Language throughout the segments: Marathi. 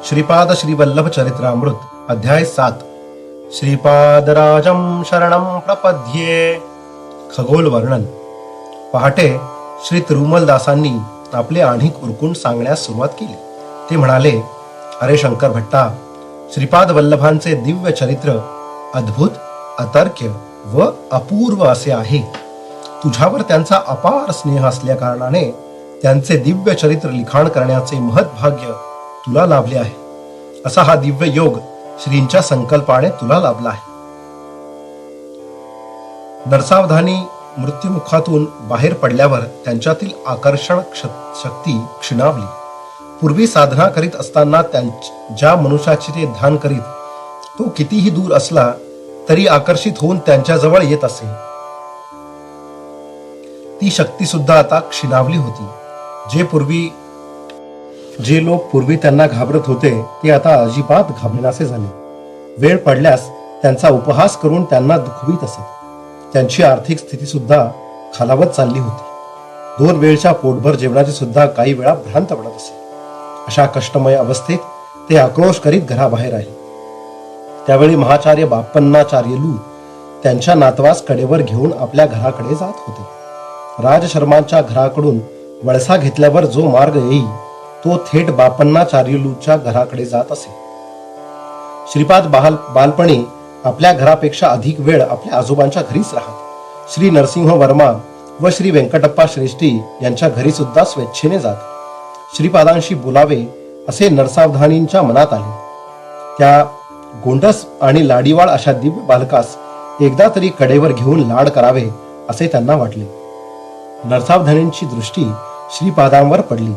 श्रीपाद श्रीवल्लभ चरित्रामृत अध्याय 7 श्रीपादराजं शरणं प्रपद्ये। खगोल वर्णन। पहाटे श्री तिरुमलदासांनी आपले आढिक उरकून सांगण्यास सुरुवात केली। ते म्हणाले, अरे शंकर भट्टा, श्रीपाद वल्लभांचे दिव्य चरित्र अद्भुत, अतर्क्य व अपूर्व असे आहे। तुझ्यावर त्यांचा अपार स्नेह असल्या कारणाने त्यांचे दिव्य चरित्र लिखाण करण्याचे महत्भाग्य तुला लाभले आहे। असा हा दिव्य योग श्रींच्या संकल्पाने तुला लाभला आहे। नरसावधानी मृत्युमुखातून बाहेर पडल्यावर त्यांच्यातील आकर्षण शक्ती क्षीणावली। पूर्वी साधना करीत असताना ज्या मनुष्याचे ते ध्यान करीत, तो कितीही दूर असला तरी आकर्षित होऊन त्यांच्याजवळ येत असे, ती शक्ती सुद्धा आता क्षीणावली होती। जे लोक पूर्वी त्यांना घाबरत होते ते आता अजिबात घाबरेनासे झाले। वेळ पडल्यास त्यांचा उपहास करून त्यांना दुखवीत असत। त्यांची आर्थिक स्थिती सुद्धा खालावत चालली होती। 2 वेळच्या पोटभर जेवणाची सुद्धा काही वेळा भ्रांत पडत असे। अशा कष्टमय अवस्थेत ते आक्रोश करीत घराबाहेर आले। त्यावेळी महाचार्य बाप्पन्नाचार्यलू त्यांच्या नातवास कडेवर घेऊन आपल्या घराकडे जात होते। राजशर्मांच्या घराकडून वळसा घेतल्यावर जो मार्ग येईल तो थेट बाप्पन्नाचार्यलूच्या घराकडे जात असे। श्रीपाद बालपणी आपल्या घरापेक्षा अधिक वेळ आपल्या आजोबांच्या घरीच राहत। श्री नरसिंह वर्मा व श्री व्यंकटप्पा श्रेष्ठी यांच्या घरी सुद्धा स्वेच्छेने जात। श्रीपादांशी बोलावे असे नरसावधानींच्या मनात आले। त्या गोंडस आणि लाडीवाळ अशा दिव्य बालकास एकदा तरी कडेवर घेऊन लाड करावे असे त्यांना वाटले। नरसावधानींची दृष्टी श्रीपादांवर पडली।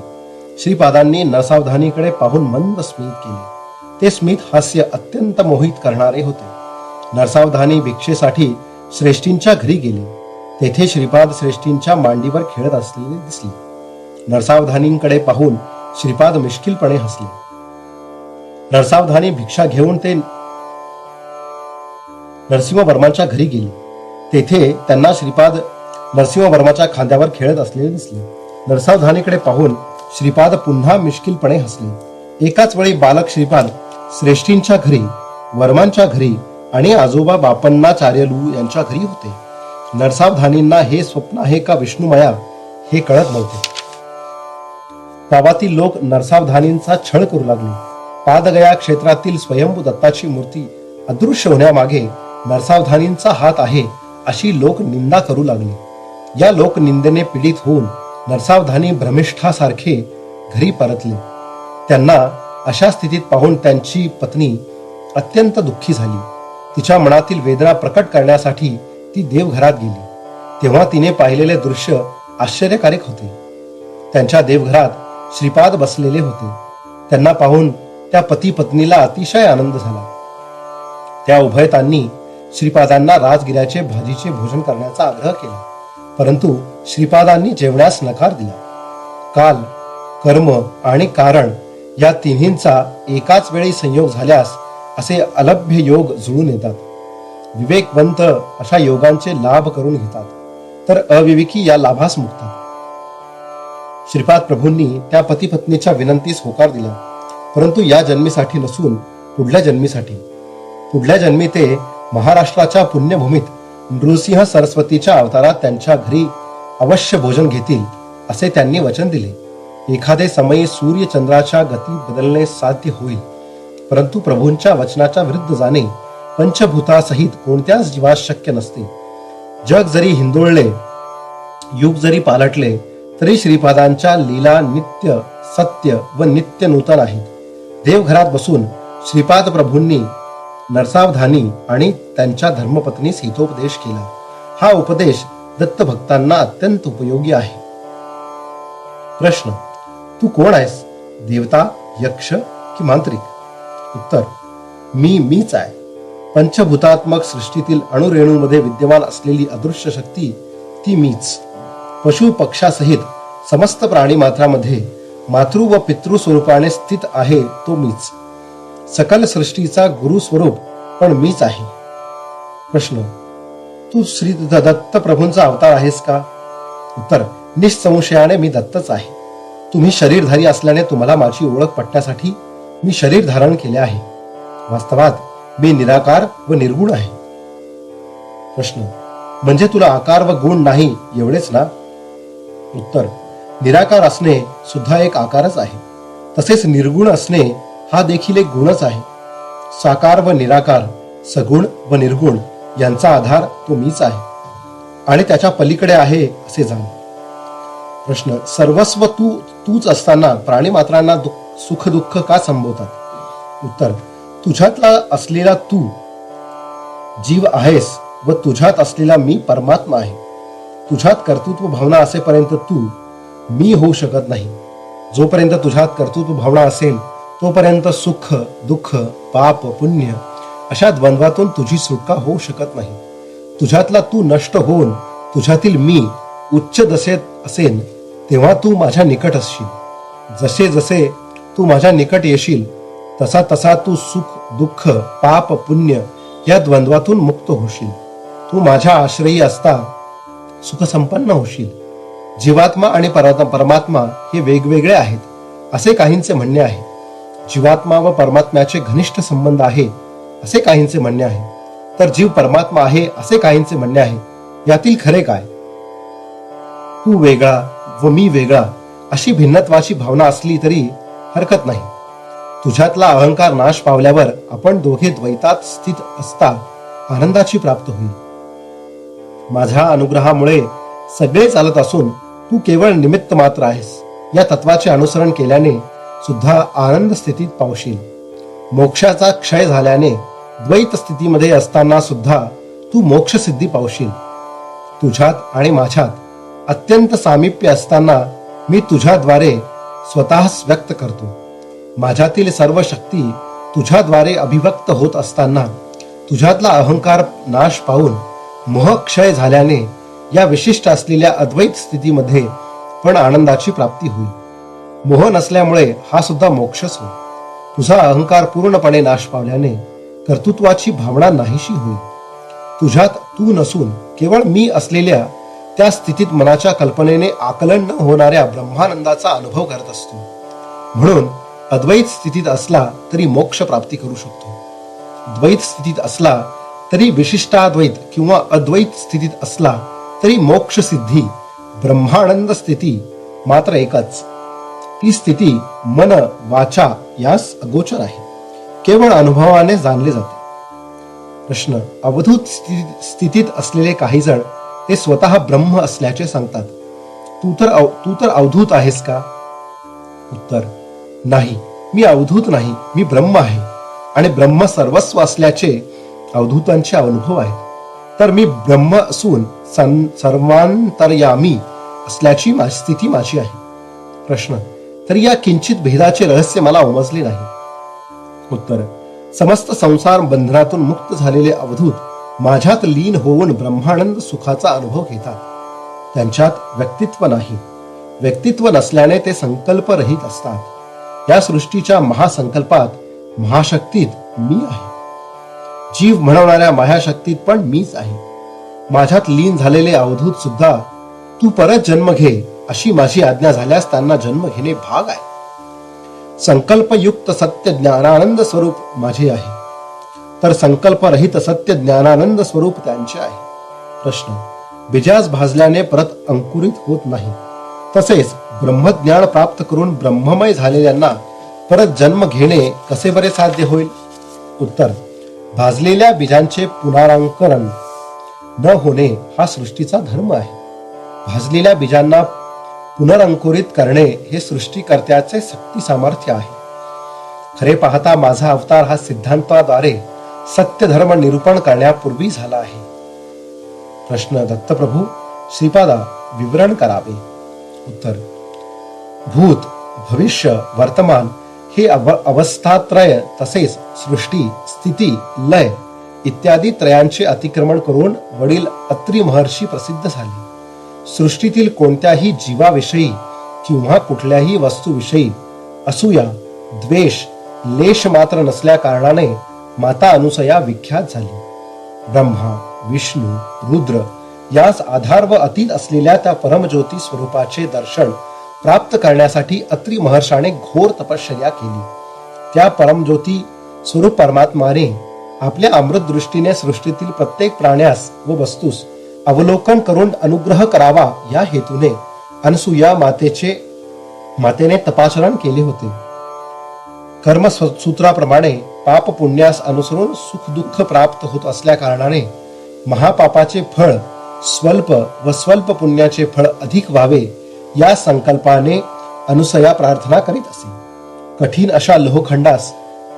श्रीपादांनी नरसावधानीकडे पाहून मंद स्मित केले। ते स्मित हास्य अत्यंत मोहित करणारे होते। नरसावधानी भिक्षेसाठी श्रेष्ठींच्या घरी गेले। तेथे श्रीपाद श्रेष्ठींच्या मांडीवर खेळत असलेले दिसले। नरसावधानींकडे पाहून श्रीपाद मिश्किलपणे हसले। नरसावधानी भिक्षा घेऊन ते नरसिंहवर्मांच्या घरी गेले। तेथे त्यांना श्रीपाद नरसिंहवर्माच्या खांद्यावर खेळत असलेले दिसले। नरसावधानीकडे पाहून श्रीपाद पुन्हा मिश्किलपणे हसले। एकाच वेळी बालक श्रीपाद श्रेष्ठींच्या घरी, वर्मांच्या घरी आणि आजोबा बाप्पन्नाचार्यलू यांच्या घरी होते। नरसावधानींना हे स्वप्न आहे का विष्णुमाया हे कळत नव्हते। गावातील लोक नरसावधानींचा छळ करू लागले। पादगया क्षेत्रातील स्वयंभू दत्ताची मूर्ती अदृश्य होण्यामागे नरसावधानींचा हात आहे अशी लोक निंदा करू लागली। या लोकनिंदेने पीडित होऊन नरसावधानी भ्रमिष्ठासारखे घरी परतले। त्यांना अशा स्थितीत पाहून त्यांची पत्नी अत्यंत दुःखी झाली। तिच्या मनातील वेदना प्रकट करण्यासाठी ती देवघरात गेली। तेव्हा तिने पाहिलेले दृश्य आश्चर्यकारक होते। त्यांच्या देवघरात श्रीपाद बसलेले होते। त्यांना पाहून त्या पती पत्नीला अतिशय आनंद झाला। त्या उभयतांनी श्रीपादांना राजगिऱ्याचे भाजीचे भोजन करण्याचा आग्रह केला, परंतु श्रीपादांनी जेवण्यास नकार दिला। काल, कर्म आणि कारण या तिन्हींचा एकाच वेळी संयोग झाल्यास असे अलभ्य योग जुळून येतात। विवेकवंत अशा योगांचे लाभ करून घेतात, तर अविवेकी या लाभास मुक्तात। श्रीपाद प्रभूंनी त्या पती पत्नीच्या विनंतीस होकार दिला, परंतु या जन्मीसाठी नसून पुढल्या जन्मीसाठी। पुढल्या जन्मी ते महाराष्ट्राच्या पुण्यभूमीत नृसिंह सरस्वतीच्या अवतारात त्यांच्या घरी अवश्य भोजन घेतील असे त्यांनी वचन दिले। एखादे समयी सूर्य चंद्राच्या गती बदलणे साध्य होईल, परंतु प्रभूंच्या वचनाच्या विरुद्ध जाणे पंचभूतासहित कोणत्याच जीवास शक्य नसते। जग जरी हिंदोळले, युग जरी पालटले, तरी श्रीपादांच्या लीला नित्य सत्य व नित्य नूतन आहेत। देवघरात बसून श्रीपाद प्रभूंनी नरसावधानी आणि त्यांच्या धर्मपत्नीस हितोपदेश केला। हा उपदेश दत्तभक्तांना अत्यंत उपयोगी आहे। प्रश्न: तू कोण आहेस? देवता, यक्ष की मांत्रिक? उत्तर: मीच आहे। पंचभूतात्मक सृष्टीतील अणुरेणूमध्ये विद्यमान असलेली अदृश्य शक्ती ती मीच। पशु पक्षासहित समस्त प्राणी मात्रामध्ये मातृ व पितृ स्वरूपाने स्थित आहे तो मीच। सकल सृष्टीचा गुरु स्वरूप पण मीच आहे। प्रश्न: तू श्री दत्त प्रभूंचा अवतार आहेस का? उत्तर: निसंशयाने मी दत्तच आहे। तुम्ही शरीरधारी असल्याने तुम्हाला माझी ओळख पटण्यासाठी मी शरीर धारण केले आहे. वास्तवात मी निराकार व निर्गुण आहे. प्रश्न, म्हणजे तुला आकार व गुण नाही एवढेच ना? उत्तर, निराकार असणे सुद्धा एक आकारच आहे. तसेच निर्गुण असणे हा देखील एक गुणच आहे. साकार व निराकार, सगुण व निर्गुण यांचा आधार तो मीच आहे आणि त्याच्या पलीकडे आहे असे जाण. प्रश्न, सर्वस्व तूच असताना प्राणीमात्रांना सुख दुःख का संभवतात? उत्तर, तुझ्यातला असलेला तू जीव आहेस व तुझ्यात असलेला मी परमात्मा आहे. तुझ्यात कर्तृत्व भावना असेपर्यंत तू मी होऊ शकत नाही. जोपर्यंत तुझ्यात कर्तृत्व भावना असेल तोपर्यंत सुख दुःख पाप पुण्य अशा द्वंद्वातून तुझी सुटका होऊ शकत नाही. तुझ्यातला तू नष्ट होऊन तुझ्यातील मी उच्च दशेत असेल तेव्हा तू माझ्या निकट असशील. जसे जसे तू माझ्या निकट येशील तसा तसा तू सुख दुःख पाप पुण्य या द्वंद्वातून मुक्त होशील. तू माझ्या आश्रयी असता सुखसंपन्न होशील. जीवात्मा आणि परमात्मा हे वेगवेगळे आहेत असे काहींचे म्हणणे आहे. जीवात्मा व परमात्म्याचे घनिष्ठ संबंध आहे असे काहींचे म्हणणे आहे. तर जीव परमात्मा आहे असे काहींचे म्हणणे आहे. यातील खरे काय? तू वेगळा व मी वेगळा अशी भिन्नत्वाची भावना असली तरी हरकत नाही. तुझ्यातला अहंकार नाश पावल्यावर आपण दोघे द्वैतात स्थित असता आनंदाची प्राप्त होईल. माझ्या अनुग्रहामुळे सगळे चालत असून तू केवळ निमित्त मात्र आहेस या तत्वाचे अनुसरण केल्याने सुद्धा आनंद स्थितीत पावशील. मोक्षाचा क्षय झाल्याने द्वैत स्थितीमध्ये असताना सुद्धा तू मोक्ष सिद्धी पावशील. तुझ्यात आणि माझ्यात अत्यंत सामिप्य असताना मी तुझ्याद्वारे स्वतःच व्यक्त करतो. माझ्यातील सर्व शक्ती तुझ्याद्वारे अभिव्यक्त होत असताना तुझ्यातला अहंकार नाश पावून मोहक्षय झाल्याने या विशिष्ट असलेल्या अद्वैत स्थितीमध्ये पण आनंदाची प्राप्ती होईल. मोह नसल्यामुळे हा सुद्धा मोक्षच होईल. तुझा अहंकार पूर्णपणे नाश पावल्याने कर्तृत्वाची भावना नाहीशी होईल. तुझ्यात तू नसून केवळ मी असलेल्या त्या स्थितीत मनाच्या कल्पनेने आकलन न होणाऱ्या ब्रह्मानंदाचा अनुभव करत असतो. म्हणून अद्वैत स्थितीत असला तरी मोक्ष प्राप्ती करू शकतो. द्वैत स्थितीत असला तरी विशिष्टाद्वैत किंवा अद्वैत स्थितीत असला तरी मोक्ष सिद्धी ब्रह्मानंद स्थिती मात्र एकच. ती स्थिती मन वाचा यास अगोचर आहे. केवळ अनुभवाने जाणले जाते. प्रश्न, अवधूत स्थितीत असलेले काही जण ते स्वतः ब्रह्म असल्याचे सांगतात. तू तर अवधूत आहेस का? उत्तर, नाही, मी अवधूत नाही, मी ब्रह्म आहे आणि ब्रह्म सर्वस्व असल्याचे अवधूतांचे अनुभव आहेत. तर मी ब्रह्म असून सर्वांतर्यामी असल्याची स्थिती माझी आहे. प्रश्न, तर या किंचित भेदाचे रहस्य मला उमजले नाही. उत्तर, समस्त संसार बंधनातून मुक्त झालेले अवधूत माझ्यात लीन होऊन ब्रह्मानंद सुखाचा अनुभव घेतात. त्यांच्यात व्यक्तित्व नाही. व्यक्तित्व नसल्याने ते संकल्प रहित असतात. या सृष्टीच्या महासंकल्पात महाशक्तीत मी आहे. जीव म्हणवणाऱ्या महाशक्तीत पण मीच आहे. माझ्यात लीन झालेले अवधूत सुद्धा तू परत जन्म घे अशी माझी आज्ञा झाल्यास त्यांना जन्म घेणे भाग आहे. संकल्पयुक्त सत्य ज्ञानानंद स्वरूप माझे आहे, तर संकल्परहित सत्य ज्ञानानंद स्वरूप त्यांचे आहे. प्रश्न, बीजास भाजल्याने परत अंकुरित होत नाही, तसेच ब्रह्मज्ञान प्राप्त करून ब्रह्ममय झालेल्यांना परत जन्म घेणे कसे बरे साध्य होईल? उत्तर, भाजलेल्या बीजांचे पुनरांकरण न होणे हा सृष्टीचा धर्म आहे. भाजलेल्या बीजांना पुनरंकुरित करणे हे सृष्टीकर्त्याचे शक्ती सामर्थ्य आहे. खरे पाहता माझा अवतार हा सिद्धांताद्वारे सत्य धर्म निरूपण करण्यापूर्वी झाला आहे. प्रश्न, दत्तप्रभू श्रीपादा विवरण करावे. उत्तर, भूत भविष्य वर्तमान हे अवस्थात्रय तसेच सृष्टी स्थिती लय इत्यादी त्रयांचे अतिक्रमण करून वडील अत्री महर्षी प्रसिद्ध झाले. सृष्टीतील कोणत्याही जीवाविषयी किंवा कुठल्याही वस्तूविषयी असूया द्वेष लेश मात्र नसल्या कारणाने माता अनुसया विख्यात झाली. ब्रह्मा विष्णू रुद्र यास आधार व अतीत असलेल्या त्या परमज्योती स्वरूपाचे दर्शन प्राप्त करण्यासाठी अत्री महर्षाने घोर तपश्चर्या केली. त्या परमज्योती स्वरूप परमात्माने आपल्या अमृत दृष्टीने सृष्टीतील प्रत्येक प्राण्यास व वस्तूस अवलोकन करून अनुग्रह करावा या हेतूने अनसुया मातेने तपाचरण केले होते. कर्मसूत्राप्रमाणे पाप पुण्यास अनुसरून सुख दुःख प्राप्त होत असल्या कारणाने महापापाचे फळ स्वल्प व स्वल्प पुण्याचे फळ अधिक व्हावे या संकल्पाने अनुसया प्रार्थना करीत असे. कठीण अशा लोहखंडास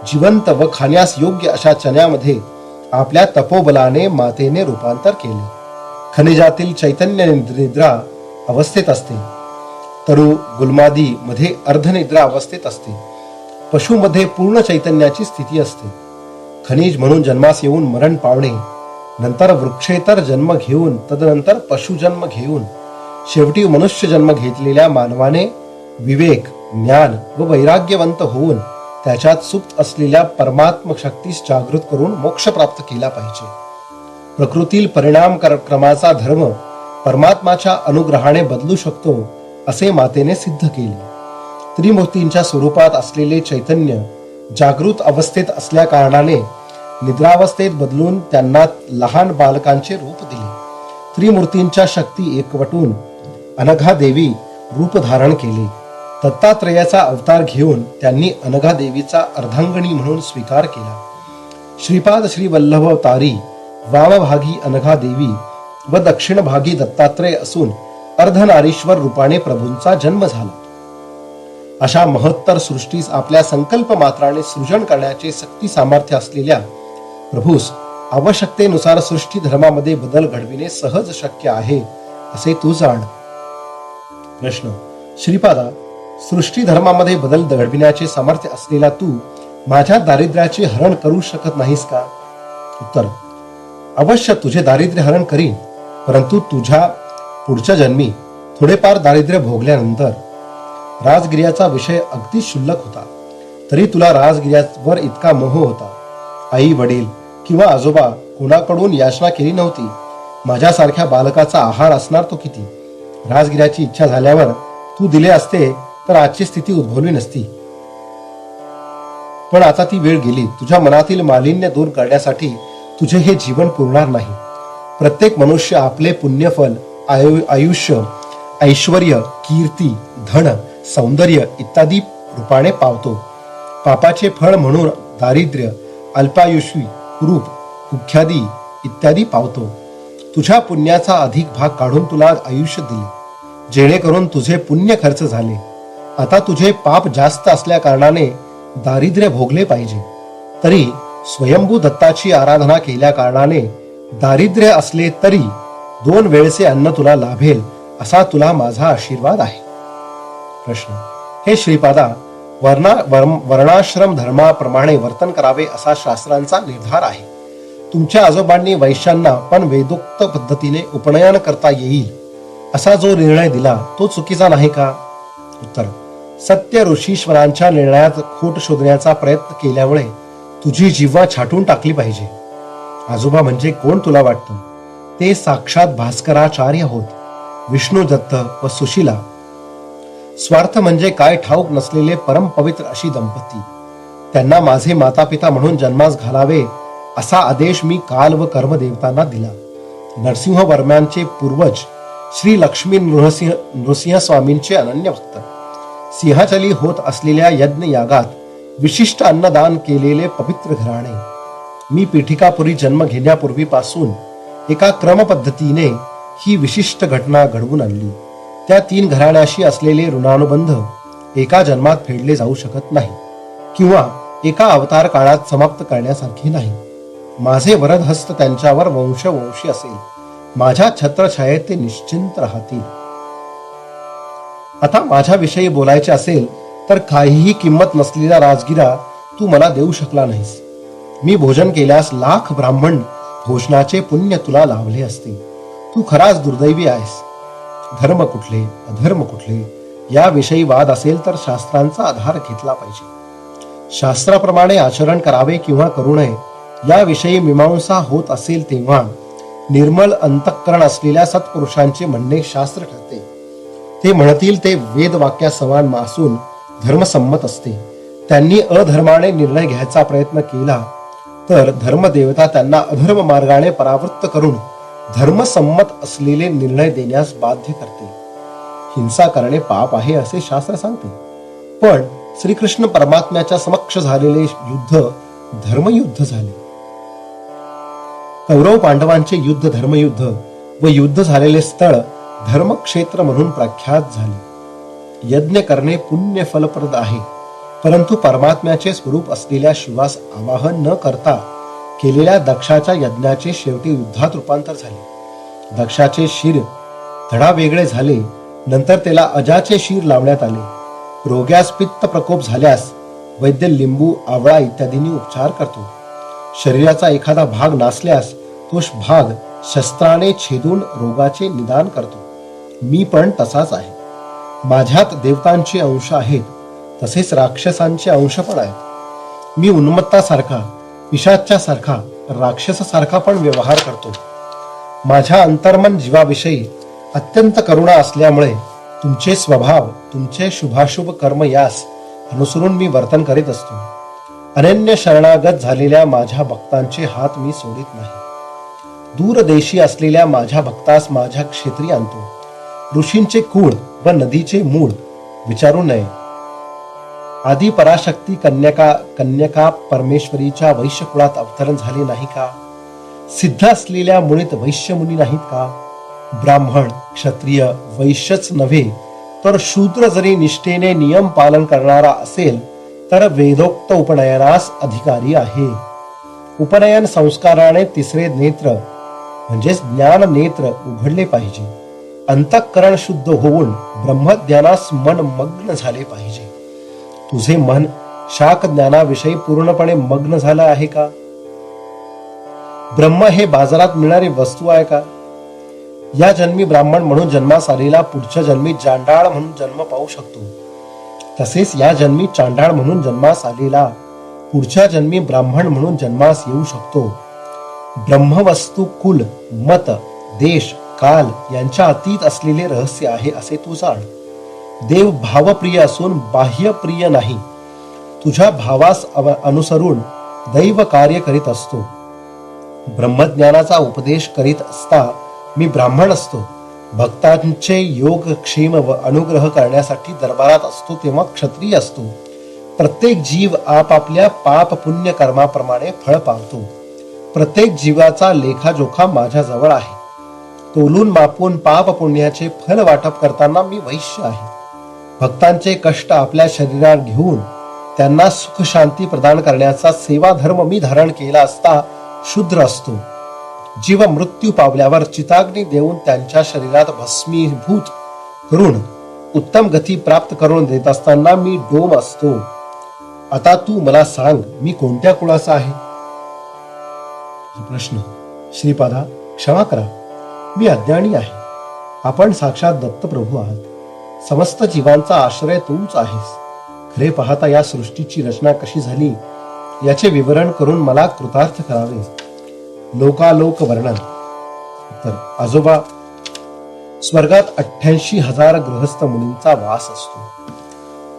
जिवंत व खाण्यास योग्य अशा चण्यामध्ये आपल्या तपोबलाने मातेने रूपांतर केले. खनिजातील चैतन्य निद्रा अवस्थेत असते. तरु गुलमादी मध्ये अर्धनिद्रा अवस्थेत असते. पशुमध्ये पूर्ण चैतन्याची स्थिती असते. खनिज म्हणून जन्मास येऊन मरण पावणे, नंतर वृक्षेतर जन्म घेऊन तदनंतर पशुजन्म घेऊन शेवटी मनुष्य जन्म घेतलेल्या मानवाने विवेक, ज्ञान व वैराग्यवंत होऊन त्याच्यात सुप्त असलेल्या परमात्म शक्तीस जागृत करून मोक्ष प्राप्त केला पाहिजे. प्रकृतील परिणाम क्रमाचा धर्म परमात्माच्या अनुग्रहाने बदलू शकतो असे मातेने सिद्ध केले. त्रिमूर्तींच्या स्वरूपात असलेले चैतन्य जागृत अवस्थेत असल्या कारणाने निद्रावस्थेत बदलून त्यांना लहान बालकांचे रूप दिले. त्रिमूर्तींच्या शक्ती एकवटून अनघा देवी रूप धारण केले. दत्तात्रेयाचा अवतार घेऊन त्यांनी अनघा देवीचा अर्धांगिनी म्हणून स्वीकार केला. श्रीपाद श्री वल्लभ अवतारी वामभागी अनघा देवी व दक्षिण भागी दत्तात्रेय असून अर्धनारीश्वर रूपाने प्रभूंचा जन्म झाला. अशा महत्तर सृष्टीस आपल्या संकल्प मात्राने सृजन करण्याचे शक्ती सामर्थ्य असलेल्या प्रभूस आवश्यकतेनुसार सृष्टी धर्मामध्ये बदल घडविणे सहज शक्य आहे असे तू जाण. प्रश्न: श्रीपादा, सृष्टी धर्मामध्ये बदल घडविण्याचे सामर्थ्य असलेला तू माझ्या दारिद्र्याचे हरण करू शकत नाहीस का? उत्तर: अवश्य तुझे दारिद्र्य हरण करीन, परंतु तुझ्या पुढच्या जन्मी थोडेफार दारिद्र्य भोगल्यानंतर. राजगिर्याचा विषय अगदी क्षुल्लक होता, तरी तुला राजगिर्यावर इतका मोह होता. आई वडील किंवा आजोबा कोणाकडून याचना केली नव्हती. माझ्यासारख्या बालकाचा आहार असणार तो किती. राजगिर्याची इच्छा झाल्यावर तू दिले असते तर आजची स्थिती उद्भवली नसती. पण आता ती वेळ गेली. तुझ्या मनातील मालिन्य दूर करण्यासाठी तुझे हे जीवन पुरणार नाही. प्रत्येक मनुष्य आपले पुण्यफल आयुष्य, ऐश्वर्य, कीर्ती, धन, सौंदर्य इत्यादी रूपाने पावतो. पापाचे फळ म्हणून दारिद्र्य, अल्पायुष्य, कुरूप, कुख्यादी इत्यादी पावतो. तुझ्या पुण्याचा अधिक भाग काढून तुला आयुष्य दिले, जेणेकरून तुझे पुण्य खर्च झाले. आता तुझे पाप जास्त असल्या कारणाने दारिद्र्य भोगले पाहिजे. तरी स्वयंभू दत्ताची आराधना केल्या कारणाने दारिद्र्य असले तरी 2 वेळचे अन्न तुला लाभेल असा तुला माझा आशीर्वाद आहे. प्रश्न: हे श्रीपादा, वर्णाश्रम धर्माप्रमाणे वर्तन करावे असा शास्त्रांचा निर्धार आहे. तुमच्या आजोबांनी वैश्यांना पण वेदोक्त पद्धतीने उपनयन करता येईल असा जो निर्णय दिला तो चुकीचा नाही का? उत्तर: सत्य ऋषीश्वरांच्या निर्णयात खोट शोधण्याचा प्रयत्न केल्यामुळे तुझी जिव्हा छाटून टाकली पाहिजे. आजोबा म्हणजे कोण तुला वाटतं? ते साक्षात भास्कराचार्य होत, विष्णू दत्त व सुशीला. स्वार्थ म्हणजे काय ठाऊक नसलेले परम पवित्र अशी दंपती. त्यांना माझे माता पिता म्हणून जन्मास घालावे असा आदेश मी काल व कर्मदेवतांना दिला. नरसिंह वर्म्यांचे पूर्वज श्री लक्ष्मी नृसिंह स्वामींचे अनन्य भक्त. सिंहाचली होत असलेल्या यज्ञ यागात विशिष्ट अन्नदान केलेले पवित्र घराणे. मी पीठिकापुरी जन्म घेण्यापूर्वीपासून एका क्रमपद्धतीने ही विशिष्ट घटना घडवून आणली. त्या 3 घराण्याशी असलेले ऋणानुबंध एका जन्मात फेडले जाऊ शकत नाही किंवा एका अवतार काळात समाप्त करण्यासारखे नाही. माझे वरदहस्त त्यांच्यावर वंशवंशी असेल. माझ्या छत्रछायेत ते निश्चिंत राहतील. आता माझ्याविषयी बोलायचे असेल तर काहीही किंमत नसलेला राजगिरा तू मला देऊ शकला नाहीस. मी भोजन केल्यास लाख ब्राह्मण भोजनाचे पुण्य तुला लाभले असते. तू खराच दुर्दैवी आहेस. धर्म कुठले, अधर्म कुठले याविषयी वाद असेल तर शास्त्रांचा आधार घेतला पाहिजे. शास्त्राप्रमाणे आचरण करावे किंवा करू नये याविषयी मीमांसा होत असेल तेव्हा निर्मल अंतःकरण असलेल्या सत्पुरुषांचे म्हणणे शास्त्र ठरते. ते म्हणतील ते वेद वाक्या समान मासून धर्मसंमत असते. त्यांनी अधर्माने निर्णय घ्यायचा प्रयत्न केला तर धर्मदेवता त्यांना अधर्म मार्गाने परावृत्त करून धर्मसंमत असलेले निर्णय देण्यास बाध्य करते. हिंसा करणे पाप आहे असे शास्त्र सांगते. पण श्रीकृष्ण परमात्म्याच्या समक्ष झालेले युद्ध धर्मयुद्ध झाले. कौरव पांडवांचे युद्ध धर्मयुद्ध व युद्ध झालेले स्थळ धर्मक्षेत्र म्हणून प्रख्यात झाले. यज्ञ करणे पुण्य फलप्रद आहे, परंतु परमात्म्याचे स्वरूप असलेल्या शिवास आवाहन न करता केलेल्या दक्षाच्या यज्ञाचे शेवटी युद्धात रूपांतर झाले. दक्षाचे शिर धडा वेगळे झाले. नंतर त्याला अजाचे शिर लावण्यात आले. रोग्यास पित्त प्रकोप झाल्यास वैद्य लिंबू आवळा इत्यादींनी उपचार करतो. शरीराचा एखादा भाग नासल्यास तो भाग शस्त्राने छेदून रोगाचे निदान करतो. मी पण तसाच आहे. माझ्यात देवतांचे अंश आहेत, तसेच राक्षसांचे अंश पण आहेत. मी उन्मत्तासारखा, पिशाच्यासारखा, राक्षसासारखा पण व्यवहार करतो. माझ्या अंतर्मन जीवाविषयी अत्यंत करुणा असल्यामुळे तुमचे स्वभाव, तुमचे शुभाशुभ कर्म यास अनुसरून मी वर्तन करीत असतो. अनन्य शरणागत झालेल्या माझ्या भक्तांचे हात मी सोडित नाही. दूरदेशी असलेल्या माझ्या भक्तास माझ्या क्षेत्री आणतो. ऋषींचे कुळ व नदीचे मूळ विचारू नये. आदी पराशक्ती कन्यका परमेश्वरीच्या वैश्य कुळात अवतरण झाले नाही का? सिद्ध असलेल्या मुळीत वैश्य मुनी नाहीत का? ब्राह्मण, क्षत्रिय, वैश्यच नव्हे तर शूद्र जरी निष्ठेने नियम पालन करणारा असेल तर वेदोक्त उपनयनास अधिकारी आहे. उपनयन संस्काराने तिसरे नेत्र म्हणजेच ज्ञान नेत्र उघडले पाहिजे. अंतःकरण शुद्ध होऊन ब्रह्मज्ञानास मन मग्न झाले पाहिजे. तुझे मन शाक ज्ञानाविषयी पूर्णपणे मग्न झालं आहे का? ब्रह्म हे बाजारात मिळणारी वस्तू आहे का? या जन्मी ब्राह्मण म्हणून जन्मास आलेला पुढच्या जन्मी चांडाळ म्हणून जन्म पाहू शकतो. तसेच या जन्मी चांडाळ म्हणून जन्मास आलेला पुढच्या जन्मी ब्राह्मण म्हणून जन्मास येऊ शकतो. ब्रह्मवस्तू कुल, मत, देश, काल यांच्या अतीत असलेले रहस्य आहे असे तू जाण. देव भावप्रिय असून बाह्यप्रिय नाही. तुझ्या भावास अनुसरून दैव कार्य करीत असतो. ब्रह्मज्ञानाचा उपदेश करीत असता मी ब्राह्मण असतो. भक्तांचे योगक्षेम व अनुग्रह करण्यासाठी दरबारात असतो तेव्हा क्षत्रिय असतो. प्रत्येक जीव आपापल्या पाप पुण्य कर्माप्रमाणे फळ पावतो. प्रत्येक जीवाचा लेखाजोखा माझ्याजवळ आहे. तोलून मापून पाप पुण्याचे फल वाटप करताना मी वैश्य आहे. भक्तांचे कष्ट आपल्या शरीरात घेऊन त्यांना सुख शांती प्रदान करण्याचा सेवा धर्म मी धारण केला असता शूद्र असतो. जीव मृत्यू पावल्यावर चिताग्नी देऊन त्यांच्या शरीरात भस्मीभूत करून उत्तम गती प्राप्त करून देत असताना मी डोम असतो. आता तू मला सांग, मी कोणत्या कुळाचा आहे? प्रश्न. श्रीपादा, क्षमा करा, मी अज्ञानी आहे. आपण साक्षात दत्तप्रभू आहात. समस्त जीवांचा आश्रय तूच आहेस. खरे पाहता या सृष्टीची रचना कशी झाली याचे विवरण करून मला कृतार्थ करावे. लोकालोक वर्णन. तर आजोबा, स्वर्गात 88,000 गृहस्थ मुनींचा वास असतो.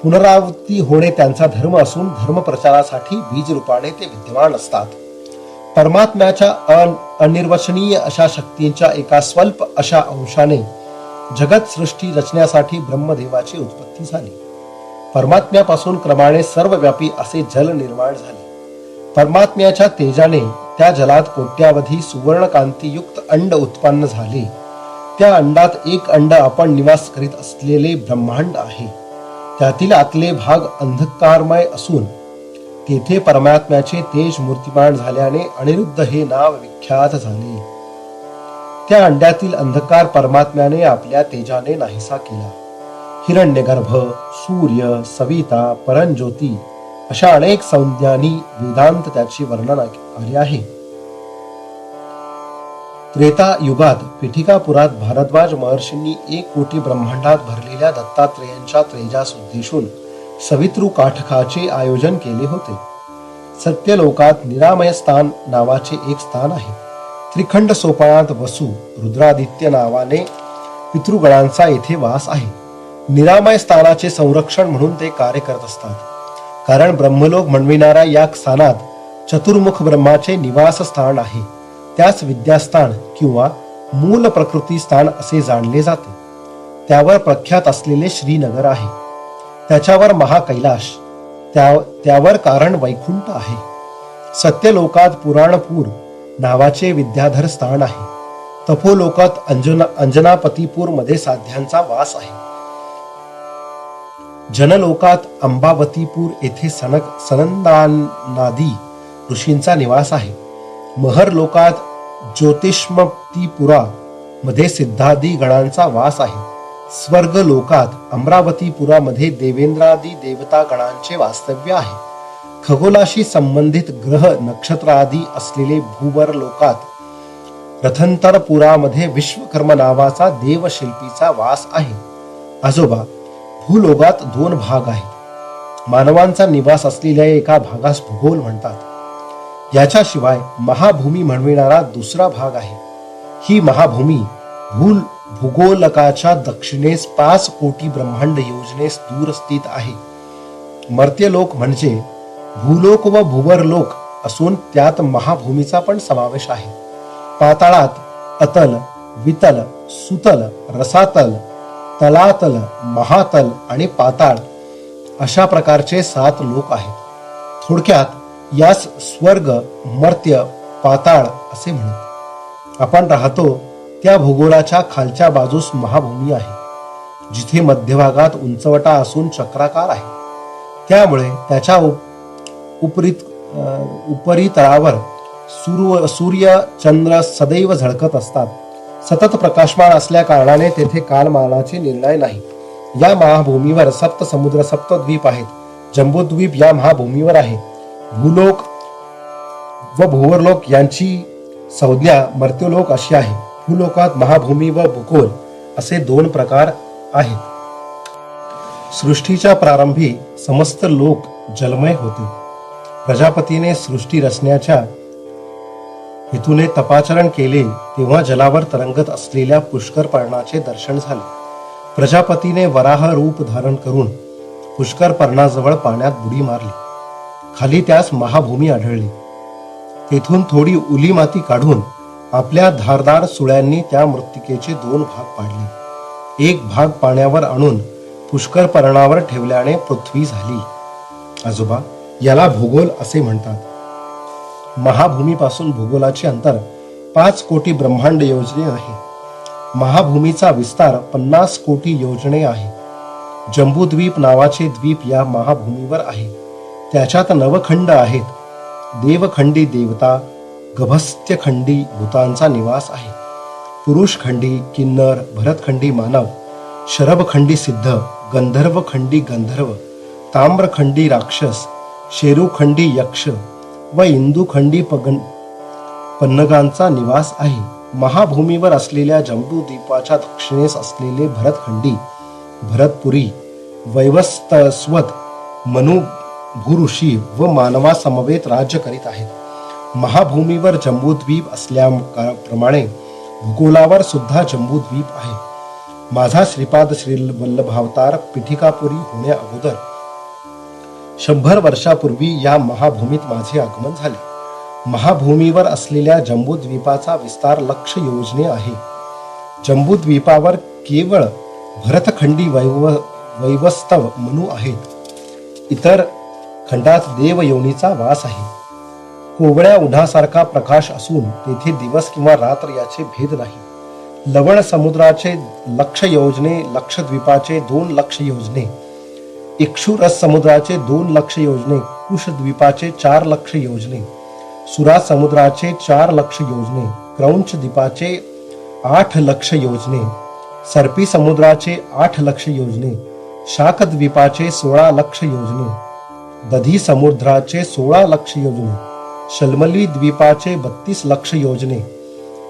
पुनरावृत्ती होणे त्यांचा धर्म असून धर्म प्रचारासाठी बीज रूपाने ते विद्यमान असतात. परमात्म्याच्या अनिर्वचनीय अशा शक्तींच्या एका स्वल्प अशा अंशाने जगत सृष्टी रचण्यासाठी ब्रह्मदेवाची उत्पत्ती झाली. परमात्म्यापासून क्रमाने सर्वव्यापी असे जल निर्माण झाले. परमात्म्याच्या तेजाने त्या जलात कोट्यावधी सुवर्णकांतीयुक्त अंड उत्पन्न झाले. त्या अंडात एक अंड आपण निवास करीत असलेले ब्रह्मांड आहे. त्यातील आतले भाग अंधकारमय असून तेथे परमात्म्याचे तेज मूर्तिमान झाल्याने अनिरुद्ध हे नाव विख्यात झाले. त्या अंड्यातील अंधकार परमात्म्याने आपल्या तेजाने नाहीसा केला. हिरण्यगर्भ, सूर्य, सविता, परंज्योती अशा अनेक संज्ञांनी वेदांत त्याचे वर्णन आले आहे. त्रेता युगात पिठिकापुरात भारद्वाज महर्षींनी 1 कोटी ब्रह्मांडात भरलेल्या दत्तात्रेयांच्या तेजास उद्देशून सवितृ काठकाचे आयोजन केले होते. सत्यलोकात निरामय स्थान नावाचे एक स्थान आहे. त्रिखंड सोपानात वसु, रुद्रादित्य नावाने पितृगणांचा येथे वास आहे. निरामय स्थानाचे संरक्षण म्हणून ते कार्य करत असतात. कारण ब्रह्मलोक म्हणविणाऱ्या या स्थानात चतुर्मुख ब्रह्माचे निवासस्थान आहे. त्यास विद्यास्थान किंवा मूल प्रकृती स्थान असे जाणले जाते. त्यावर प्रख्यात असलेले श्रीनगर आहे. त्याच्यावर महाकैलाश, त्यावर कारण वैकुंठ आहे. सत्यलोकात पुराणपूर नावाचे विद्याधर स्थान आहे. तपोलोकात अंजनापतीपूर मध्ये साध्यांचा वास आहे. जनलोकात अंबावतीपूर येथे सनंदानादी ऋषींचा निवास आहे. महर लोकात ज्योतिष्मतीपुरा मध्ये सिद्धादी गणांचा वास आहे. स्वर्ग लोकात अमरावतीपुरामध्ये देवेंद्रादी देवता गणांचे वास्तव्य आहे. खगोलाशी संबंधित ग्रह नक्षत्रादी असलेले भूवर लोकात रथंतरपुरामध्ये विश्वकर्म नावाचा देवशिल्पीचा वास आहे. आजोबा, भूलोकात 2 भाग आहेत. मानवांचा निवास असलेल्या एका भागास भूगोल म्हणतात. याच्याशिवाय महाभूमी म्हणविणारा दुसरा भाग आहे. ही महाभूमी भूगोलकाच्या दक्षिणेस 5 कोटी ब्रह्मांड योजनेस दूर स्थित आहे. मर्त्यलोक म्हणजे भूलोक व भुवरलोक असून त्यात महाभूमीचा पण समावेश आहे. पाताळात अतल, वितल, सुतल, रसातल, तलातल, महातल आणि पाताळ अशा प्रकारचे 7 लोक आहेत. थोडक्यात यास स्वर्ग, मर्त्य, पाताळ असे म्हणतात. आपण राहतो त्या भूगोलाच्या खालच्या बाजूस महाभूमी आहे, जिथे मध्यभागात उंचवटा असून चक्राकार आहे. त्यामुळे त्याच्या उपरितळावर सूर्य चंद्र सदैव झळकत असतात. सतत प्रकाशमान असल्या कारणाने तेथे कालमानाचे निर्णय नाही. या महाभूमीवर 7 समुद्र, 7 द्वीप आहेत. जम्बूद्वीप या महाभूमीवर आहे. भूलोक व भूवरलोक यांची संज्ञा मर्त्यलोक अशी आहे. भूलोकात महाभूमी व भूगोल असे 2 प्रकार आहेत. सृष्टीच्या प्रारंभी समस्त लोक जलमय होते. प्रजापतीने सृष्टी रचण्याच्या हेतूने तपाचरण केले तेव्हा जलावर तरंगत असलेल्या पुष्कर पर्णाचे दर्शन झाले. प्रजापतीने वराह रूप धारण करून पुष्कर पर्णाजवळ पाण्यात बुडी मारली. खाली त्यास महाभूमी आढळली. तेथून थोडी उली माती काढून आपल्या धारदार सुळ्यांनी त्या मृत्तिकेचे 2 भाग पाडले. एक भाग पाण्यावर आणून पुष्कर पर्णावर ठेवल्याने पृथ्वी झाली. आजोबा, याला भूगोल असे म्हणतात. महाभूमीपासून भूगोलाचे अंतर 5 कोटी ब्रह्मांड योजने आहे. महाभूमीचा विस्तार 50 कोटी योजने आहे. जम्बूद्वीप नावाचे द्वीप या महाभूमीवर आहे. त्याच्यात 9 खंड आहेत. देवखंडी देवता, गभस्त्यखंडी भूतांचा निवास आहे. पुरुषखंडी किन्नर, भरतखंडी मानव, शरभखंडी सिद्ध, गंधर्वखंडी गंधर्व, ताम्रखंडी राक्षस, शेरुखंडी यक्ष व इंदुखंडी पन्नगांचा निवास आहे. महाभूमीवर असलेल्या जम्बूद्वीपाच्या दक्षिणेस असलेले भरतखंडी, भरतपुरी, वैवस्वत, मनु, भूऋषी व मानवा समवेत राज्य करीत आहेत. महाभूमीवर जम्बूद्वीप असल्याप्रमाणे भूगोलावर सुद्धा जम्बूद्वीप आहे. माझा श्रीपाद श्री वल्लभावतार पीठिकापुरी होण्या अगोदर 100 वर्षापूर्वी या महाभूमीत माझे आगमन झाले. महाभूमीवर असलेल्या जम्बूद्वीपाचा विस्तार 1,00,000 योजने आहे. जम्बूद्वीपावर केवळ भरतखंडी वैवस्तव मनु आहेत. इतर खंडात देवयोनीचा वास आहे. कोवळ्या उन्हासारखा प्रकाश असून तेथे दिवस किंवा रात्र याचे भेद नाही. लवण समुद्राचे 1,00,000 योजने, लक्षद्वीपाचे 2,00,000 योजने, इक्षुरस समुद्राचे 2,00,000 योजने, कुशद्वीपाचे 4,00,000 योजने, सुरा समुद्राचे 4,00,000 योजने, क्रौंच द्वीपाचे 8,00,000 योजने, सर्पी समुद्राचे 8,00,000 योजने, शाकद्वीपाचे 16,00,000 योजने, दधी समुद्राचे 16,00,000 योजने, शल्मली द्वीपाचे 32,00,000 योजने,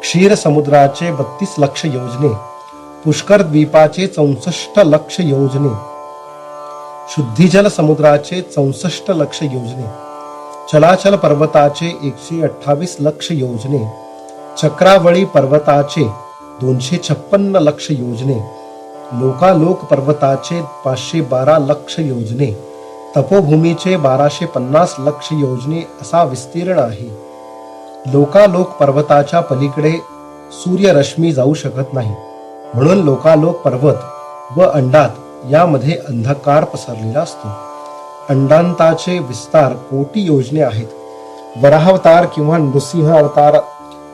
क्षीर समुद्राचे 32,00,000 योजने, पुष्कर द्वीपाचे 64,00,000 योजने, शुद्धिजल समुद्राचे 64,00,000 योजने, चलाचल पर्वताचे 128,00,000 योजने, चक्रावळी पर्वताचे 256,00,000 योजने, लोकालोक पर्वताचे 512,00,000 योजने, तपोभूमीचे 1250 लक्ष योजने असा विस्तीर्ण आहे. लोकालोक पर्वताच्या पलीकडे सूर्यरश्मी जाऊ शकत नाही, म्हणून लोकालोक पर्वत व अंडात यामध्ये अंधकार पसरलेला असतो. अंडांताचे विस्तार कोटी योजने आहेत. वराहावतार किंवा नृसिंह अवतार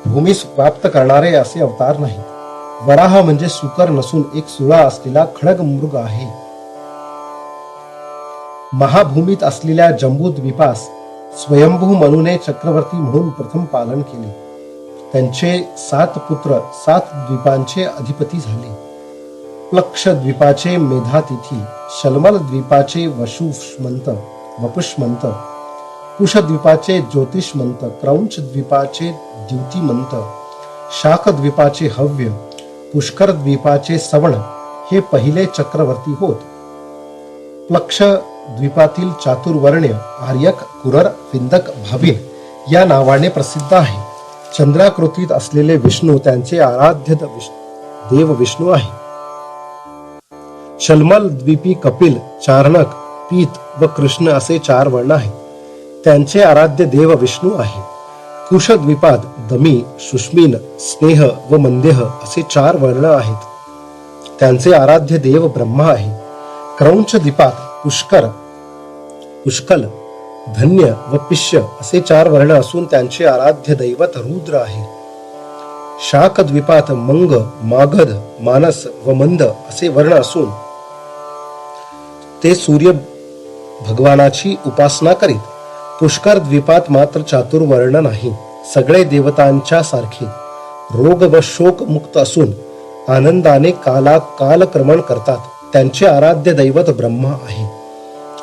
भूमीस व्याप्त करणारे असे अवतार नाही. वराह म्हणजे सुकर नसून एक सुळा असलेला खडग मृग आहे. महाभूमीत असलेल्या जंबूद्वीपास स्वयंभू मनूने चक्रवर्ती म्हणून प्रथम पालन केले. त्यांचे 7 पुत्र 7 द्वीपांचे अधिपती झाले. प्लक्ष द्वीपाचे मेधातिथी, शलमल द्वीपाचे वपुष्मंत, कुश द्वीपाचे ज्योतिष्मंत, क्रौंच द्वीपाचे द्युतिमंत, शाक द्वीपाचे हव्य, पुष्कर द्वीपाचे सवण हे पहिले चक्रवर्ती होत. प्लक्ष द्वीपातील चातुर्वर्ण्य आर्यक, कुरर, विंदक, भाविन या नावाने प्रसिद्ध आहे. चंद्राकृतीत असलेले विष्णू त्यांचे आराध्य देव विष्णू आहे. शलमल द्वीपी कपिल, चारणक, पीत व कृष्ण असे 4 वर्ण आहेत. त्यांचे आराध्य देव विष्णू आहे. कुश द्वीपात दमी, सुष्मीन, स्नेह व मंदेह असे 4 वर्ण आहेत. त्यांचे आराध्य देव ब्रह्मा आहे. क्रौंच द्वीपात पुष्कल, धन्य व पिष्य असे 4 वर्ण असून त्यांचे आराध्य दैवत रुद्र आहे. शाक द्वीपात मंग, मागध, मानस व मंद असे वर्ण असून ते सूर्य भगवानाची उपासना करीत. पुष्कर द्वीपात मात्र चातुर्वर्ण नाही. सगळे देवतांच्या सारखे रोग व शोक मुक्त असून आनंदाने कालक्रमण करतात. त्यांचे आराध्य दैवत ब्रह्मा आहे.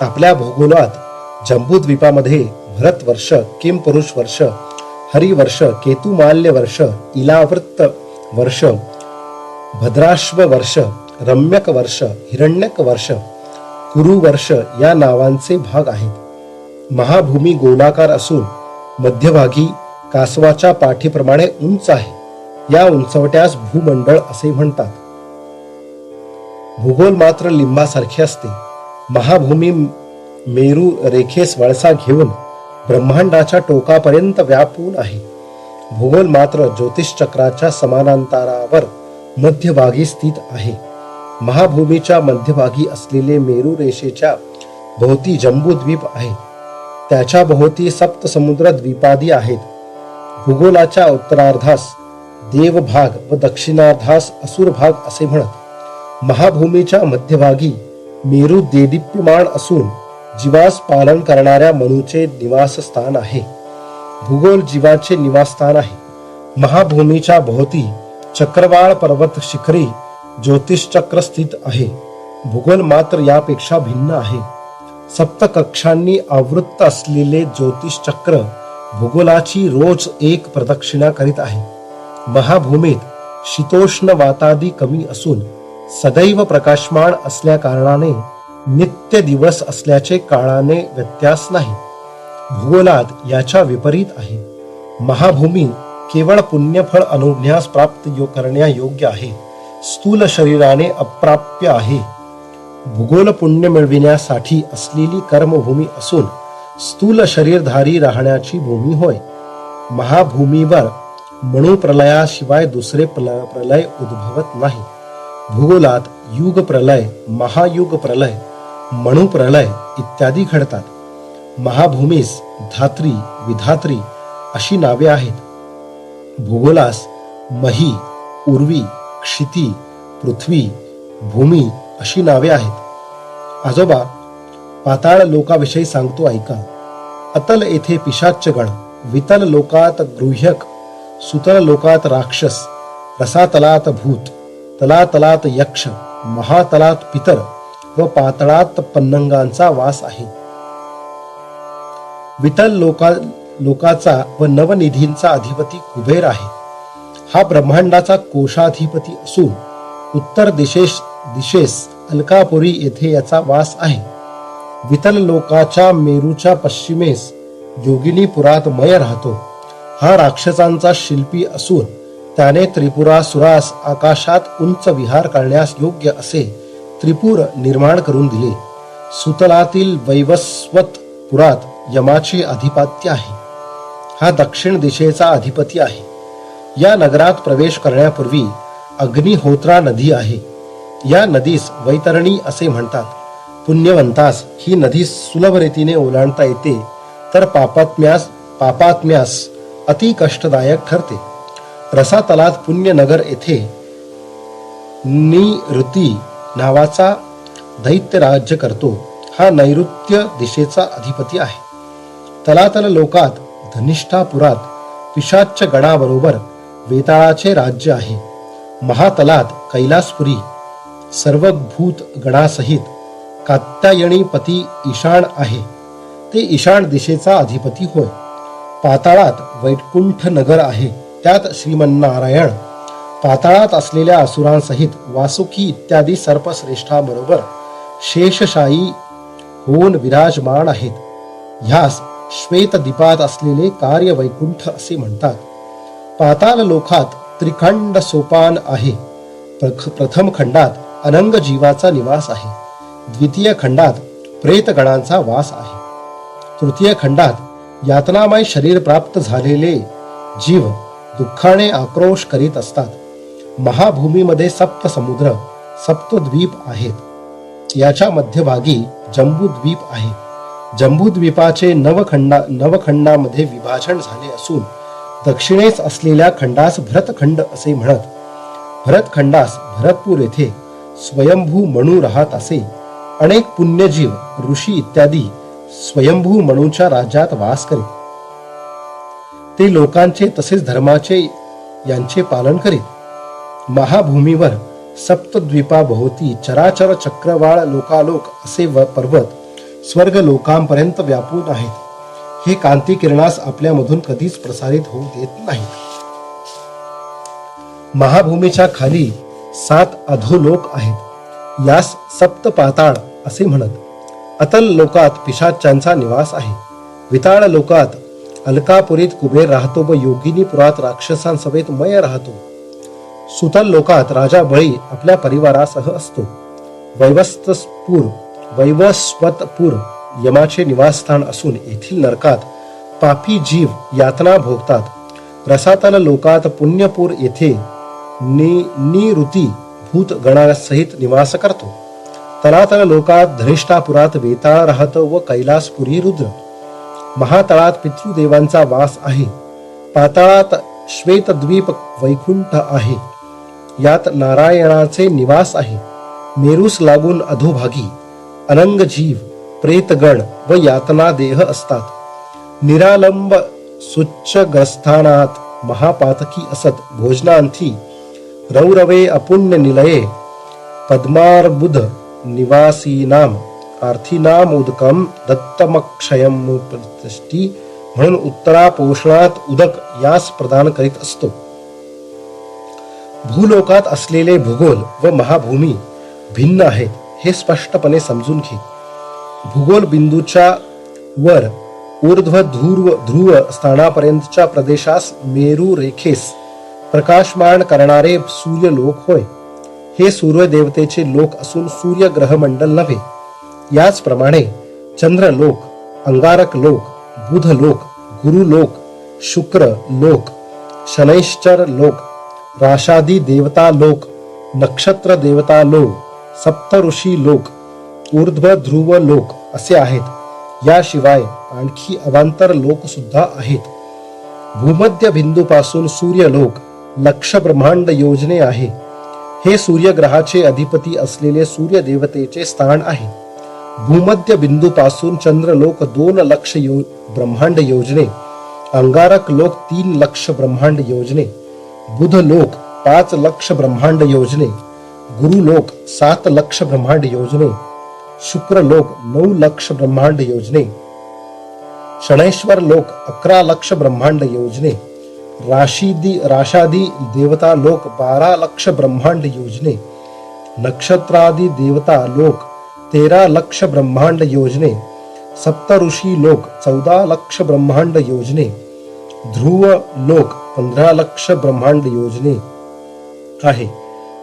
आपल्या भूगोलात जंबूद्वीपामध्ये भरत वर्ष, किमपुरुष वर्ष, हरिवर्ष, केतुमाल्य वर्ष, इलावृत्त वर्ष, भद्राश्व वर्ष, रम्यक वर्ष, हिरण्यक वर्ष, कुरु वर्ष या नावांचे भाग आहेत. महाभूमी गोलाकार असून मध्यभागी कासवाच्या पाठीप्रमाणे उंच आहे. या उंचवट्यास भूमंडळ असे म्हणतात. भूगोल मात्र लिंबासारखे असते. महाभूमी मेरू रेखेस वळसा घेऊन ब्रह्मांडाच्या टोकापर्यंत व्यापून आहे. भूगोल मात्र ज्योतिषचक्राच्या समानांतरावर मध्यभागी स्थित आहे. महाभूमीच्या मध्यभागी असलेले मेरू रेषेच्या भोवती जंबूद्वीप आहे. त्याच्या भोवती सप्तसमुद्र द्वीपादी आहेत. भूगोलाच्या उत्तरार्धास देवभाग व दक्षिणार्धास असुर भाग असे म्हणत. महाभूमीच्या मध्यभागी मेरू देदीप्यमान असून जीवास पालन करणाऱ्या मनुचे निवासस्थान आहे. भूगोल जीवाचे निवासस्थान आहे. महाभूमीच्या भोवती चक्रवाळ पर्वत शिखरी ज्योतिषचक्र स्थित आहे. भूगोल मात्र यापेक्षा भिन्न आहे. सप्तकक्षांनी आवृत्त असलेले ज्योतिषचक्र भूगोलाची रोज एक प्रदक्षिणा करीत आहे. महाभूमीत शीतोष्ण वातादी कमी असून सदैव प्रकाशमान असल्या कारणाने नित्य दिवस असल्याचे काळाने व्यत्यास नाही. भूगोलात याच्या विपरीत आहे. महाभूमी केवळ पुण्यफळ अनुभवण्यास प्राप्त करण्यायोग्य आहे. स्थूल शरीराने अप्राप्य आहे. भूगोल पुण्य मिळविण्यासाठी असलेली कर्मभूमी असून स्थूल शरीरधारी राहण्याची भूमी होय. महाभूमीवर मणुप्रलयाशिवाय दुसरे प्रलय उद्भवत नाही. भूगोलात युग प्रलय, महायुग प्रलय, मणुप्रलय इत्यादी घडतात. महाभूमीस धात्री, विधात्री अशी नावे आहेत. भूगोलास मही, उर्वी, क्षिती, पृथ्वी, भूमी अशी नावे आहेत. आजोबा, पाताळ लोकाविषयी सांगतो ऐका. अतल येथे पिशाच्यगण, वितल लोकात गृह्यक, सुतल लोकात राक्षस, रसातलात भूत, तलातलात यक्ष, महातलात पितर व पातळात पन्नंगांचा वास आहे. वितल लोकाचा व नवनिधींचा अधिपती कुबेर आहे. हा ब्रह्मांडाचा कोशाधिपती असून उत्तर दिशेस अलकापुरी येथे याचा वास आहे. वितल लोकाच्या मेरूच्या पश्चिमेस योगिनीपुरात मय राहतो. हा राक्षसांचा शिल्पी असून त्याने त्रिपुरासुरास आकाशात उंच विहार करण्यास योग्य असे त्रिपुर निर्माण करून दिले. सुतलातील वैवस्वत पुरात यमाचे अधिपत्य आहे. हा दक्षिण दिशेचा अधिपती आहे. या नगरात प्रवेश करण्यापूर्वी अग्निहोत्रा नदी आहे. या नदीस वैतरणी असे म्हणतात. पुण्यवंतास ही नदी सुलभ रीतीने ओलांडता येते, तर पापात्म्यास अति कष्टदायक ठरते. रसातलात पुण्यनगर येथे निऋती नावाचा दैत्य राज्य करतो. हा नैऋत्य दिशेचा अधिपती आहे. तलातल लोकात धनिष्ठापुरात पिशाच्च गणाबरोबर वेताळाचे राज्य आहे. महातलात कैलासपुरी सर्वभूत गणासहित कात्यायनीपती ईशान आहे. ते ईशान दिशेचा अधिपती होय. पाताळात वैकुंठ नगर आहे. त्यात श्रीमन्नारायण पाताळात असलेल्या असुरांसहित वासुकी इत्यादी सर्पश्रेष्ठाबरोबर शेषशायी होऊन विराजमान आहेत. ह्यास श्वेतदीपात असलेले कार्य वैकुंठ असे म्हणतात. पाताल लोकात त्रिखंड सोपान आहे. प्रथम खंडात अनंग जीवाचा निवास आहे. द्वितीय खंडात प्रेतगणांचा वास आहे. तृतीय खंडात यातनामय शरीर प्राप्त झालेले जीव दुःखाने आक्रोश करीत असतात. महाभूमीमध्ये सप्त समुद्र सप्तद्वीप आहेत. याच्या मध्यभागी जंबूद्वीप आहे. जंबूद्वीपाचे नवखंडामध्ये विभाजन झाले असून दक्षिणेस असलेल्या खंडास भरतखंड असे म्हणत. भरतखंडास भरतपूर येथे स्वयंभू मणू राहत असे. अनेक पुण्यजीव ऋषी इत्यादी स्वयंभू मणूच्या राज्यात वास करीत. ते लोकांचे तसेच धर्माचे यांचे पालन करीत. महाभूमीवर सप्तद्वीपाभोवती चराचर चक्रवाळ लोकालोक असे पर्वत स्वर्ग लोकांपर्यंत व्यापून आहेत. हे कांती किरणास आपल्यामधून कधीच प्रसारित होऊ देत नाहीत. महाभूमीच्या खाली 7 अधोलोक आहेत. यास सप्त पाताळ असे म्हणत. अतल लोकात पिशाच्यांचा निवास आहे. विताळ लोकात अलकापुरीत कुबेर राहतो व योगिनीपुरात राक्षसांसमेत मय राहतो. सुतल लोकात राजा बळी आपल्या परिवारासह असतो. वैवस्वतपूर यमाचे निवासस्थान असून येथील नरकात पापी जीव यातना भोगतात. रसातल लोकात पुण्यपूर येथे निऋती भूत गणासहित निवास करतो. तलातल लोकात धनिष्ठापुरात वेताळ राहतो व कैलासपुरी रुद्र. महातळात पितृदेवांचा वास आहे. पाताळात श्वेतद्वीप वैकुंठ आहे. यात नारायणाचे निवास आहे. मेरूस लागून अधोभागी अनंग जीव प्रेतगण व यातना देह असतात. निरालंब सुच्चग्रस्थानात महापातकी असत. भोजनांथी रौरवे अपुण्य निलये पद्मार्बुद निवासीनाम आर्थीनाम उदकम दत्तमक्षयम प्रतिष्ठी म्हणून उत्तरापोषणात उदक यास प्रदान करीत असतो. भूलोकात असलेले भूगोल व महाभूमी भिन्न आहेत हे स्पष्टपणे समजून घे. भूगोल बिंदूच्या वर ऊर्ध्व ध्रुव स्थानापर्यंतच्या प्रदेशास मेरू रेखेस प्रकाशमान करणारे सूर्यलोक होय. हे सूर्यदेवतेचे लोक असून सूर्य ग्रहमंडल नव्हे. याचप्रमाणे चंद्रलोक, अंगारक लोक, बुधलोक, गुरुलोक, शुक्र लोक, शनैश्चर लोक, राशादी देवता लोक, नक्षत्र देवता लोक, सप्तऋषी लोक, ऊर्ध्व ध्रुव लोक असे आहेत. याशिवाय आणखी अवांतर लोक सुद्धा आहेत. भूमध्य बिंदूपासून सूर्यलोक लक्ष ब्रह्मांड योजने आहे. हे सूर्यग्रहाचे अधिपती असलेले सूर्य देवतेचे स्थान आहे. भूमध्य बिंदूपासून चंद्रलोक 2 लक्ष ब्रह्मांड योजने, अंगारक लोक 3 लक्ष ब्रह्मांड योजने, बुधलोक 5 लक्ष ब्रह्मांड योजने, गुरुलोक 7 लक्ष ब्रह्मांड योजने, शुक्रलोक 9 लक्ष ब्रह्मांड योजने, शनैश्वर लोक 11 लक्ष ब्रह्मांड योजने, राशादी देवता लोक 12 लक्ष ब्रह्मांड योजने, नक्षत्रादी देवता लोक 13 लक्ष ब्रह्मांड योजने, सप्तऋषी लोक 14 लक्ष ब्रह्मांड योजने, ध्रुव लोक 15 लक्ष ब्रह्मांड योजने आहे.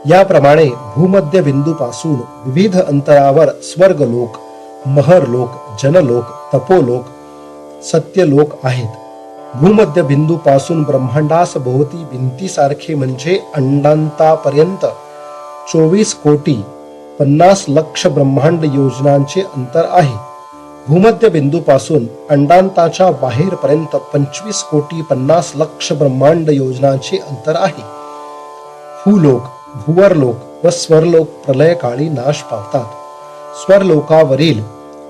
याप्रमाणे भूमध्य बिंदूपासून विविध अंतरावर स्वर्गलोक, महरलोक, जनलोक, तपोलोक, सत्यलोक आहेत. भूमध्य बिंदू पासून ब्रह्मांडास भोवती भिंतीसारखे म्हणजे अंडांतापर्यंत 24,50,00,000 ब्रह्मांड योजनांचे अंतर आहे. भूमध्य बिंदूपासून अंडांताच्या बाहेरपर्यंत 25,50,00,000 ब्रह्मांड योजनांचे अंतर आहे. भूलोक, भुवरलोक व स्वरलोक प्रलयकाळी नाश पावतात. स्वरलोकावरील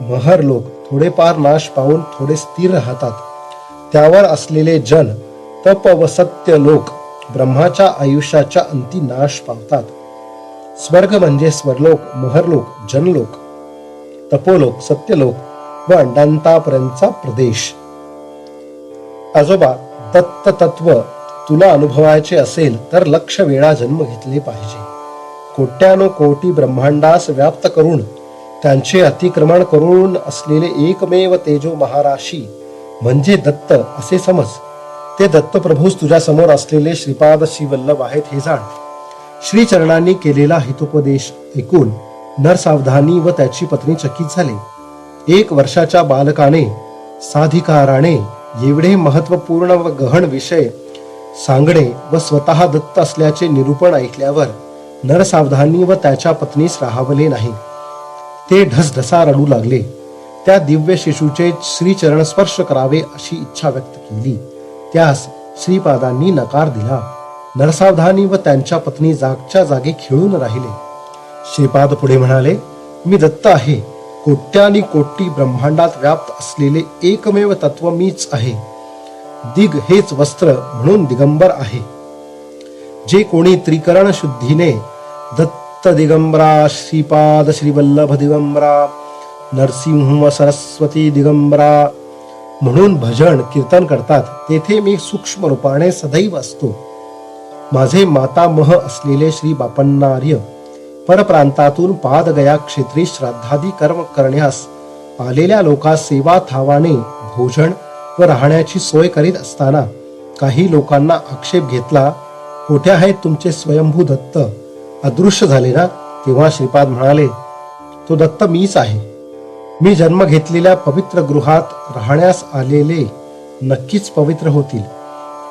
महरलोक थोडेफार नाश पावून थोडे स्थिर राहतात. त्यावर असलेले जन, तप व सत्य लोक ब्रह्माच्या आयुष्याच्या अंती नाश पावतात. स्वर्ग म्हणजे स्वरलोक, महरलोक, जनलोक, तपोलोक, सत्यलोक व अंडांतापर्यंतचा प्रदेश. आजोबा, दत्त तत्व तुला अनुभवायचे असेल तर लक्ष वेळा जन्म घेतले पाहिजे. कोट्यानो कोटी ब्रह्मांडास व्याप्त करून त्यांचे अतिक्रमण करून असलेले एकमेव तेजो महाराशी म्हणजे दत्त असे समज. ते दत्तप्रभूस तुझ्या समोर असलेले श्रीपाद श्रीवल्लभ आहेत हे जाण. श्रीचरणांनी केलेला हितोपदेश ऐकून नरसावधानी व त्याची पत्नी चकित झाले. 1 वर्षाच्या बालकाने साधिकाराने एवढे महत्वपूर्ण व गहन विषय सांगणे व स्वतः दत्त असल्याचे निरूपण ऐकल्यावर नरसावधानी व त्याच्या पत्नीस राहावले नाही. ते ढसढसा रडू लागले. त्या दिव्य शिशूचे श्रीचरण स्पर्श करावे अशी इच्छा व्यक्त केली. त्यास श्रीपादांनी नकार दिला. नरसावधानी व त्यांच्या पत्नी जागच्या जागी खिळून राहिले. श्रीपाद पुढे म्हणाले, मी दत्त आहे. कोट्यानी कोटी ब्रह्मांडात व्याप्त असलेले एकमेव तत्व मीच आहे. दिग हेच वस्त्र म्हणून दिगंबर आहे. जे कोणी त्रिकरण शुद्धीने दत्त दिगंबरा, श्रीपाद श्रीवल्लभ दिगंबरा, नरसिंह सरस्वती दिगंबरा म्हणून भजन कीर्तन करतात तेथे मी सूक्ष्म रूपाने सदैव असतो. माझे मातामह असलेले श्री बापन्नार्य परप्रांतातून पादगया क्षेत्री श्राद्धादी कर्म करण्यास आलेल्या लोकांस सेवा थावाने भोजन व राहण्याची सोय करीत असताना काही लोकांना आक्षेप घेतला, कोठे आहेत तुमचे स्वयंभू दत्त? अदृश्य झाले ना? तेव्हा श्रीपाद म्हणाले, तो दत्त मीच आहे. मी जन्म घेतलेल्या पवित्र गृहात राहण्यास आलेले नक्कीच पवित्र होतील.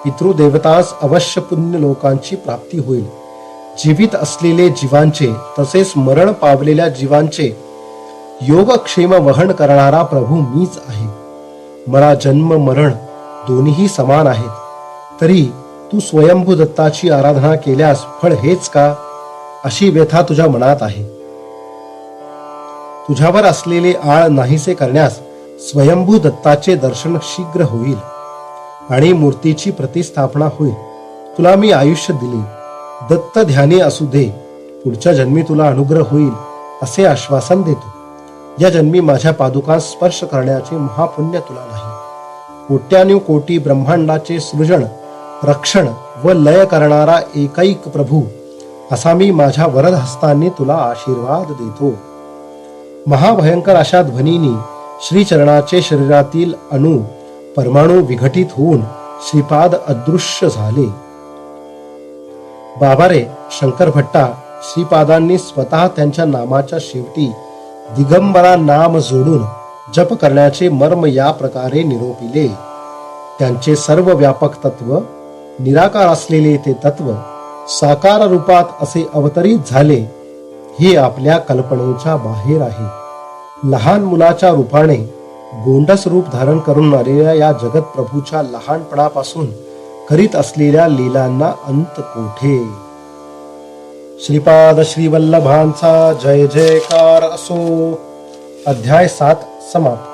पितृदेवतास अवश्य पुण्य लोकांची प्राप्ती होईल. जीवित असलेले जीवांचे तसेच मरण पावलेल्या जीवांचे योगक्षेम वहन करणारा प्रभू मीच आहे. मला जन्म मरण दोन्ही समान आहेत. तरी तू स्वयंभू दत्ताची आराधना केल्यास फळ हेच का, अशी व्यथा तुझ्या मनात आहे. तुझ्यावर असलेले आळ नाहीसे करण्यास स्वयंभू दत्ताचे दर्शन शीघ्र होईल आणि मूर्तीची प्रतिस्थापना होईल. तुला मी आयुष्य दिले, दत्त ध्यानी असू दे. पुढच्या जन्मी तुला अनुग्रह होईल असे आश्वासन देतो. या जन्मी माझ्या पादुकांस स्पर्श करण्याचे महापुण्य तुला नाही. कोट्यानु कोटी ब्रह्मांडाचे सृजन, रक्षण व लय करणारा एकैक प्रभू असा मी माझ्या वरद हस्तांनी तुला आशीर्वाद देतो. महाभयंकर अशा ध्वनीनी श्रीचरणाचे शरीरातील अणु परमाणु विघटित होऊन श्रीपाद अदृश्य झाले. बाबारे, शंकर भट्टा श्रीपादांनी स्वतः त्यांच्या नामाच्या शेवटी दिगंबरा नाम जोडून जप करण्याचे मर्म या प्रकारे निरोपिले. त्यांचे सर्व व्यापक तत्व, निराकार असलेले ते तत्व साकार रूपात असे अवतरित झाले हे आपल्या कल्पनेच्या बाहेर आहे. लहान मुलाच्या रूपाने गोंडस रूप धारण करून आलेल्या या जगत प्रभूच्या लहानपणापासून करीत असलेल्या लीलांना अंत कोठे. श्रीपाद श्रीवल्लभांचा जय जयकार असो. अध्याय 7 समाप्त.